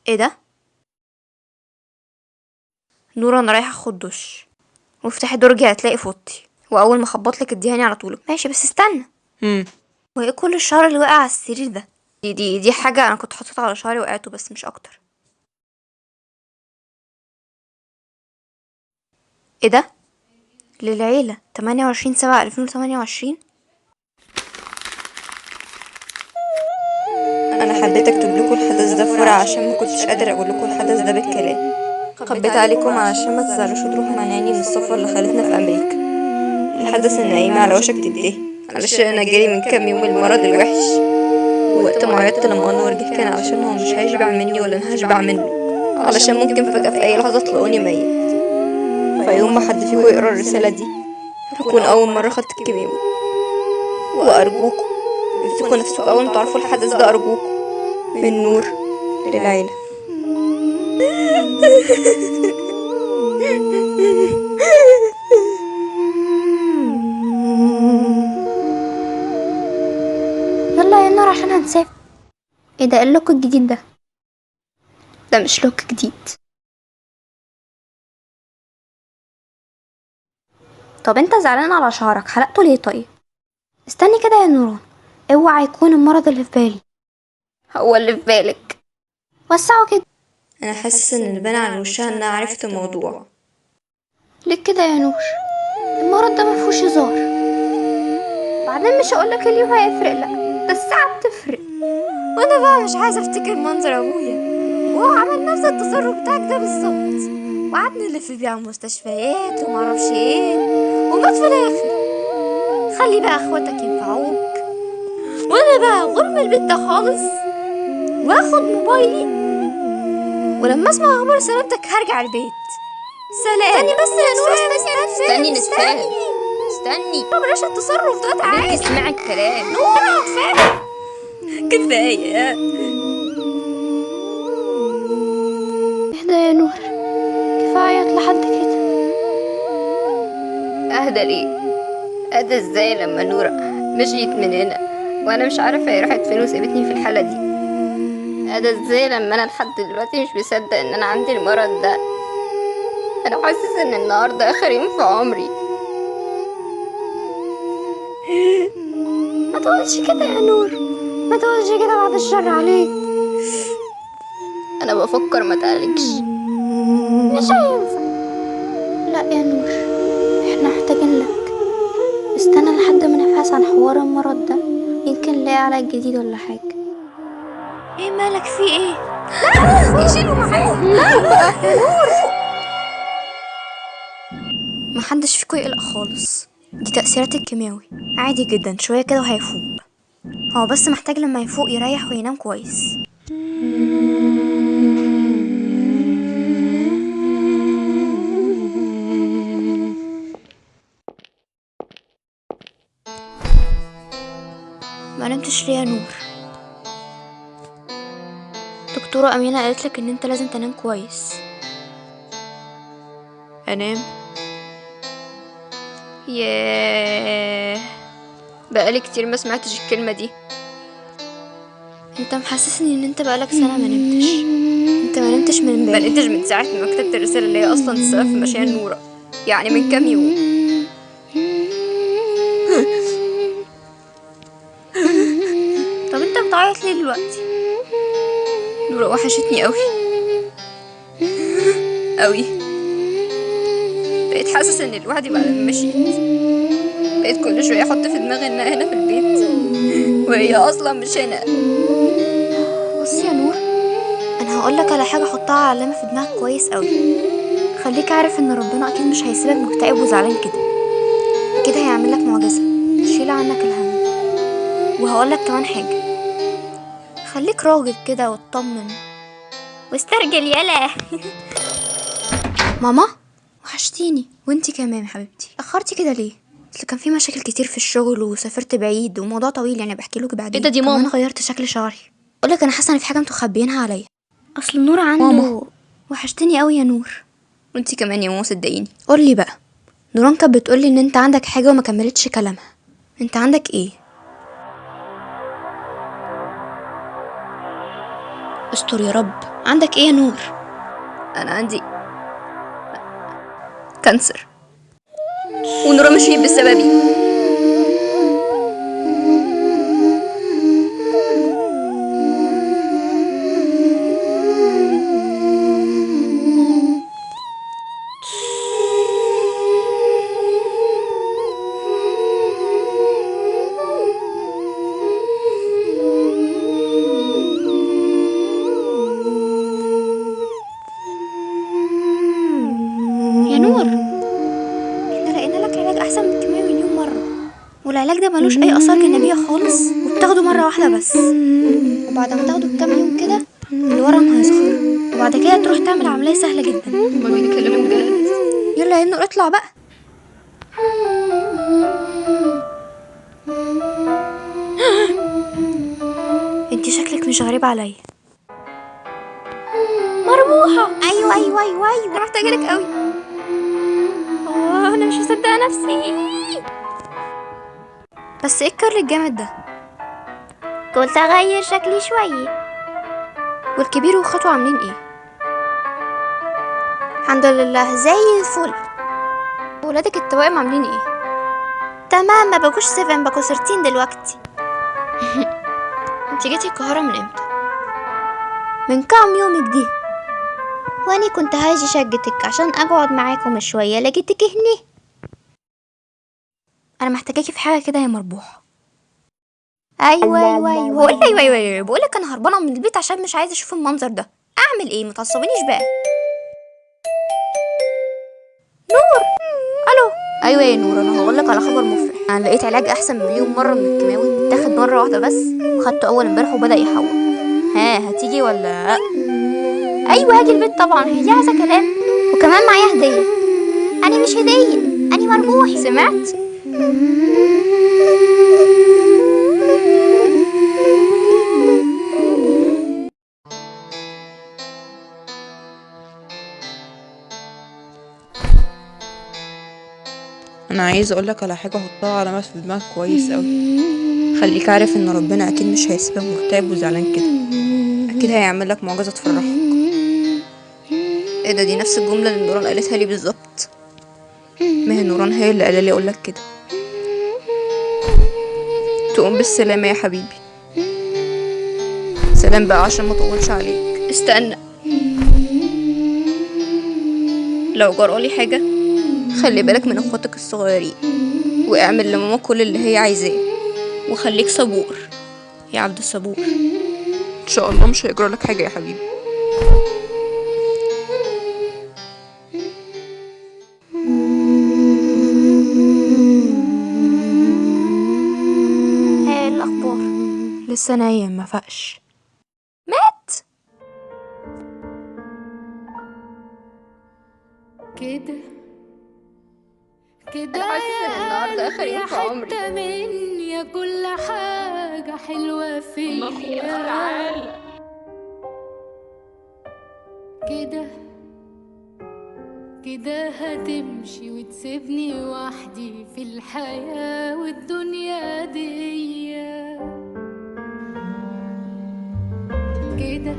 ايه ده؟ نورة، انا رايحه اخد دش، وافتحي درجي هتلاقي فوطي، واول ما اخبطلك اديهاني على طول. ماشي بس استنى. وايه كل الشعر اللي واقع على السرير ده؟ دي حاجه انا كنت حاططها على شعري وقعته بس مش اكتر. ايه ده؟ للعيله 28/7/2028. انا حبيت اكتب لكم الحدث ده في ورقه عشان ما كنتش قادر اقول لكم الحدث ده بالكلام. خبيت عليكم علشان ما تزعلوش وتروحوا مانعيني من السفر اللي خلتنا في امريكا. الحدث ان ايمي على وشك تنتهي علشان انا جالي من كام يوم المرض الوحش. وقت ما عيطت لما انور جه كان علشان هو مش هيشبع مني ولا انا هشبع منه، علشان ممكن فجأة في اي لحظة تلاقوني ميت. فيوم ما حد فيكم يقرا الرسالة دي هكون اول مرة خدت الكيماوي. وارجوكم امسكوا نفسكم اول ما تعرفوا الحدث ده، ارجوكم. من نور للعيلة. يلا يا نور عشان هنسافر. ايه ده؟ اللوك الجديد ده مش لوك جديد. طب انت زعلان على شعرك حلقته ليه؟ طيب استني كده يا نوران، اوعى يكون المرض اللي في بالي هو اللي في بالك. وسعوا كده. انا حاسس ان اللي بان على وشها انها عرفت الموضوع. ليه كده يا نور؟ المرض ده مفهوش هزار. بعدين مش هقولك اليوم هيفرق، لا ده الساعة بتفرق. وانا بقى مش عايزه افتكر منظر ابويا وهو عمل نفس التصرف بتاعك ده بالظبط، وقعدنا نلف بيه على المستشفيات ومعرفش ايه، ومات في الاخر. خلي بقى اخواتك ينفعوك، وانا بقى غرم البيت ده خالص واخد موبايلي، ولما اسمع اخبار سلامتك هرجع البيت. سلام. استني بس يا نور، استني استني بلاش التصرف ده، تعالي اسمعي الكلام. نورة كفايه. اهدى يا نور، كفاية لحد كده. اهدى ليه؟ اهدى ازاي لما نورة مشيت من هنا وانا مش عارفة هي راحت فين وسابتني في الحالة دي؟ اهدى ازاي لما انا لحد دلوقتي مش مصدق ان انا عندي المرض ده؟ انا حاسس ان النهارده اخر يوم في عمري. ما تقولش كده يا نور، ما تقولش كده بعد الشر عليك. انا بفكر ما تعالجش، مش هينفع. لا يا نور، احنا محتاجين لك. استنى لحد ما نبحث عن حوار المرض ده، يمكن نلاقي علاج جديد ولا حاجة. ايه مالك؟ في ايه؟ يشيلوا معايا. محدش فيكم يقلق خالص، دي تأثيرات الكيماوي عادي جدا، شوية كده وهيفوق. هو بس محتاج لما يفوق يريح وينام كويس. ما نمتش ليه يا نور؟ دكتورة أمينة قالتلك ان انت لازم تنام كويس. انام؟ ياه، بقالي كتير ما سمعتش الكلمة دي. انت محسسني ان انت بقالك سنة ما نمتش. انت ما نمتش من امبارح. ما نمتش من ساعة ما كتبت الرسالة اللي هي اصلا السبب في مشيان نورة، يعني من كام يوم. طب انت بتعيط ليه دلوقتي؟ نورة وحشتني قوي قوي. بقيت حاسس ان لوحدي بعد ما مشيت. بقيت كل شوية احط في دماغي انها هنا في البيت وهي اصلا مش هنا. بصي يا نور، انا هقولك على حاجة حطها علامة في دماغك كويس قوي. خليك عارف ان ربنا اكيد مش هيسيبك مكتئب وزعلان كده. اكيد هيعملك معجزة تشيل عنك الهم. وهقولك كمان حاجة، خليك راجل كده واطمن واسترجل يلا. ماما وحشتيني، وانتي كمان يا حبيبتي. اخرتي كده ليه؟ اصل كان في مشاكل كتير في الشغل وسافرت بعيد وموضوع طويل، يعني بحكي لك بعدين. ايه ده؟ دي ماما. كمان غيرت شكل شعري. اقولك انا حاسه ان في حاجه انتوا مخبيينها عليا. اصل نور عنده ماما. وحشتني قوي يا نور. وانتي كمان يا ماما صدقيني. قولي بقى، نوران كانت بتقولي ان انت عندك حاجه وما كملتش كلامها. انت عندك ايه؟ استر يا رب. عندك ايه يا نور؟ انا عندي كانسر، ونورا مشيت بسببي. يا نور، احنا لقينا لك علاج احسن من الكيماوي مليون مره، والعلاج ده ملوش اي اثار جانبيه خالص، وبتاخده مره واحده بس، وبعد ما تاخده بكام يوم كده الورم هيظهر، وبعد كده تروح تعمل عمليه سهله جدا. هما بيتكلموا بجد؟ يلا يا نور اطلع بقى. انتي شكلك مش غريب عليا. مربوحه. ايوه ايوه ايوه ايوه، انا محتاجه لك قوي. انا مش مصدقه نفسي. بس ايه الكيرل الجامد ده؟ قلت اغير شكلي شويه. والكبير واخواته عاملين ايه؟ الحمد لله زي الفل. ولادك التوائم عاملين ايه؟ تمام، ما بقوش 7 بقوا 13 دلوقتي. انت جيتي القاهره من امتى؟ من كام يوم كده، واني كنت هاجي شقتك عشان اقعد معاكم شويه، لقيتك هنا. انا محتاجاكي في حاجه كده يا مربوحه. ايوه ايوه ايوه ايوه ايوه ايوه، بقولك انا هربانه من البيت عشان مش عايزه اشوف المنظر ده. اعمل ايه؟ متعصبينيش بقى. نور. الو. ايوه يا نور، انا هقولك على خبر مفرح. انا لقيت علاج احسن مليون مره من الكيماوي، اتاخد مره واحده بس، وخدته اول امبارح وبدا يحول. ها، هتيجي ولا؟ ايوه هاجي البيت طبعا، هي دي عايزه كلام؟ وكمان معايا هديه. انا مش هديه، انا مربوحي. سمعت؟ انا عايزه اقولك على حاجه، حطها علامات في دماغك كويس قوي. خليك عارف ان ربنا اكيد مش هيسيبك مكتئب وزعلان كده، اكيد هيعمل لك معجزه تفرحك. ايه ده؟ دي نفس الجمله اللي نوران قالتها لي بالظبط. ما هي نوران هي اللي قال لي اقولك كده. تقوم بالسلامه يا حبيبي. سلام بقى عشان ما اطولش عليك. استنى، لو جرالي حاجه خلي بالك من اخواتك الصغيرين، واعمل لماما كل اللي هي عايزاه، وخليك صبور يا عبد الصبور. ان شاء الله مش هيجرى لك حاجه يا حبيبي. ايه الاخبار؟ لسه نايم ما فاقش. مات كده كده أنا حاسس إن النهاردة آخر يوم في عمري. حتة مني يا كل حاجة حلوة فيا كده كده هتمشي وتسيبني وحدي في الحياة والدنيا دي. كده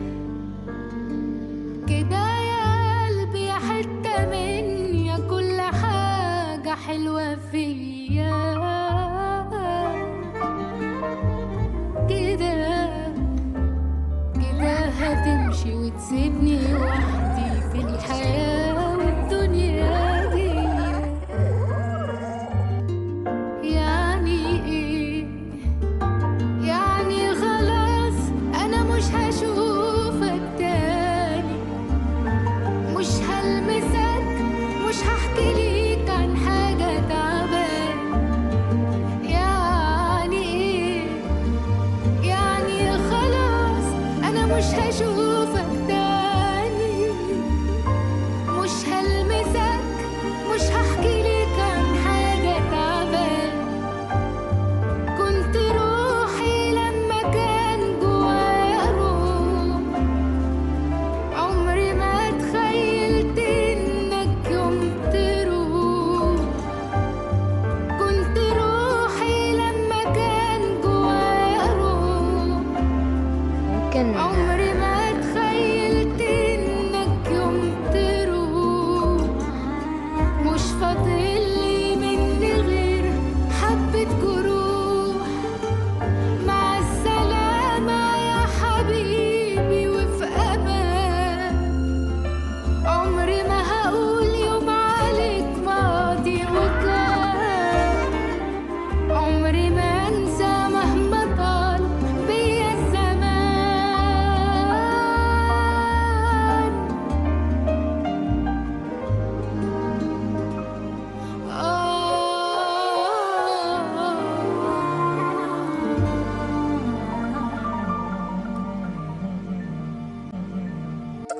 كده يا قلبي يا حتة مني يا كل حاجة حلوة فيا كده كده هتمشي وتسيبني وحدي في الحياة والدنيا دي. يعني ايه؟ يعني خلاص انا مش هشوفك تاني، مش هلمسك، مش هحكي ليك عن حاجة تعبان. يعني ايه؟ يعني خلاص انا مش هشوفك تاني، مش هلمسك، مش هحكي ليك عن حاجة تعبان. كنت روحي لما كان جوايا روح، عمري ما تخيلت انك يوم تروح. كنت روحي لما كان جوايا روح، ممكن عمري ما تخيلت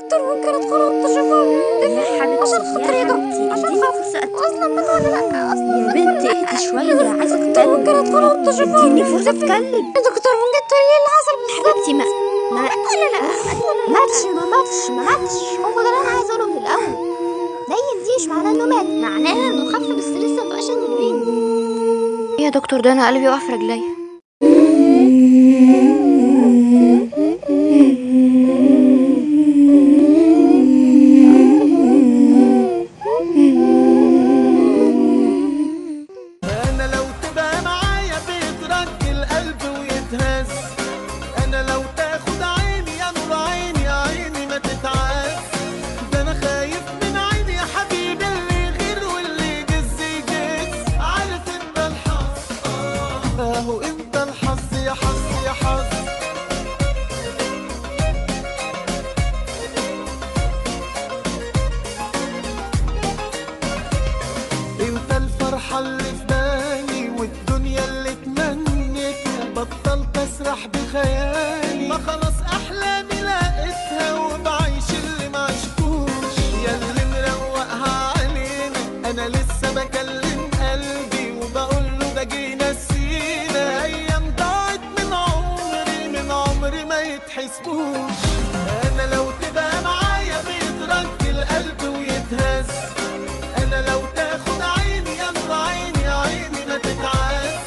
دكتور ممكن ادخل وتشوفها يا حبيبتي عشان خاطر يا حبيبتي عشان اديني خاطر فرصة اصلا ما تقولي لا اصلا يا بنتي اهدي شوية، عايزة دكتور ممكن ادخل اتكلم. وتشوفها اديني فرصة اتكلم. دكتور ممكن تقولي ايه اللي حصل بالظبط؟ حبيبتي ما تقولي لا ما ماتش هو ده اللي انا عايزه اقوله من الاول. نايم دي مش معناه انه مات، معناها انه خف بس لسه مبقاش البين. يا دكتور ده انا قلبي واقف رجليا. انا لو تبقى معايا بيترك القلب ويتهز، انا لو تاخد عيني يا نور عيني يا عيني ما تتعز، ده انا خايف من عيني يا حبيبي اللي يغير واللي يجز يجز، عارف انت الحظ اهو انت الحظ يا حظ يا حظ. انت الفرحة اللي في بالي والدنيا اللي اتمنيتها، بطلت اسرح بخيالي ما خلاص احلامي لقيتها، وبعيش اللي ما عشتوش يا اللي مروقها علينا، انا لسه بكلم قلبي وبقول له ده جينا نسينا، ايام ضاعت من عمري ما يتحسبوش. انا لو تبقى معايا بيترك القلب ويتهز، انا لو تاخد عيني يا نور عيني يا عيني ما تتعز،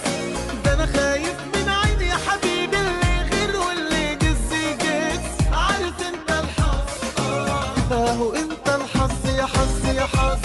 ده انا خايف من عيني يا حبيبي اللي يغير واللي يجز يجز، عارف انت الحظ اهو انت الحظ يا حظ يا حظ.